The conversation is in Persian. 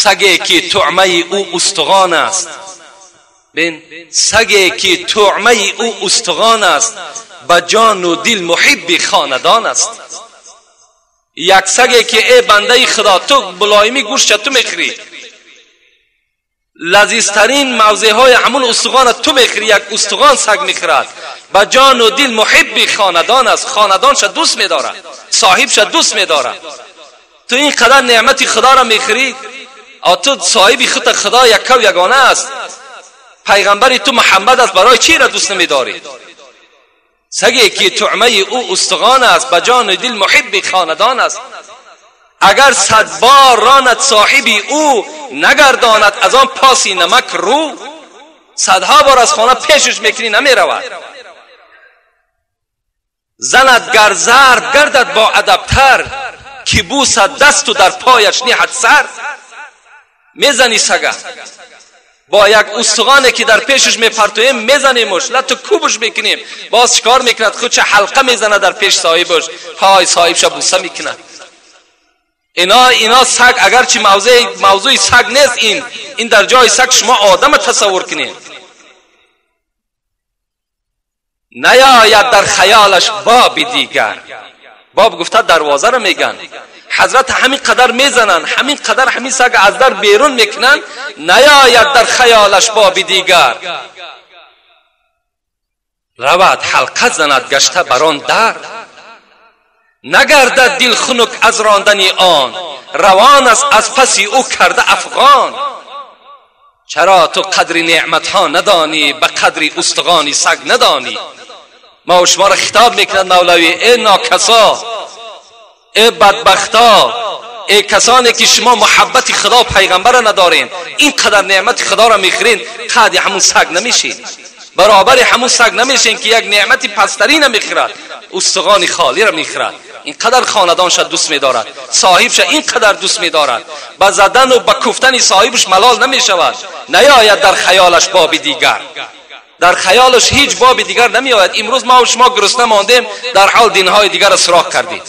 سگی که طعمه او استخوان است. بین سگی که طعمه او استخوان است، به جان و دل محب خاندان است. یک سگی که ای بنده خدا تو بلایمی گوشت تو میخوری، لذیذترین موضع های همون استخوان تو میخوری، یک استخوان سگ میخورد، به جان و دل محب خاندان است. خاندانش دوست میداره، صاحبش دوست میداره. تو این قدر نعمت خدا را میخوری، تو صاحب خود خدا یک و یگانه است، پیغمبر تو محمد است، برای چی را دوست نمیداری؟ سگی که طعمه او استخوان است، به جان و دل محب خاندان است. اگر 100 بار راند صاحبی او، نگرداند از آن پاسی نمک رو. 100 بار از خانه پیشش میکنی نمیرود. زند گر ضرب گردد با ادبتر، که بوسد دست و در پایش نهد سر. میزنی سگه با یک استخوانی که در پیشش میپرتویم، میزنیمش، لطو کوبش میکنیم، باز چکار میکند؟ خودش حلقه میزنه در پیش صاحبش، پای صاحبش بوسه میکند. اینا سگ، اگرچه موضوع سگ نیست، این در جای سگ شما آدم تصور کنید. نیاید در خیالش باب دیگر. باب گفته دروازه رو میگن، حضرت همین قدر میزنن، همین قدر همین سگ از در بیرون میکنن، نیاید در خیالش باب دیگر. رود حلقه زند گشته بران در، نگردد دل خنک از راندن آن. روان است از پسی او کرده افغان. چرا تو قدر نعمت ها ندانی، به قدر استخوان سگ ندانی؟ ما و شما را خطاب میکند مولوی، ای ناکسا، ای بدبختا، ای کسانی که شما محبت خدا و پیغمبر را ندارین، این قدر نعمت خدا را میخورین، قد همون سگ نمیشین، برابر همون سگ نمیشین که یک نعمت پسترین میخورد، استخوان خالی را میخورد. این قدر خاندانش دوست میدارد، صاحبش این قدر دوست میدارد، با زدن و با کفتن صاحبش ملال نمیشود. نیاید در خیالش باب دیگر، در خیالش هیچ باب دیگر نمیآید. امروز ما و شما گرسنه ماندیم، در حال دینهای دیگر را سراغ کردید.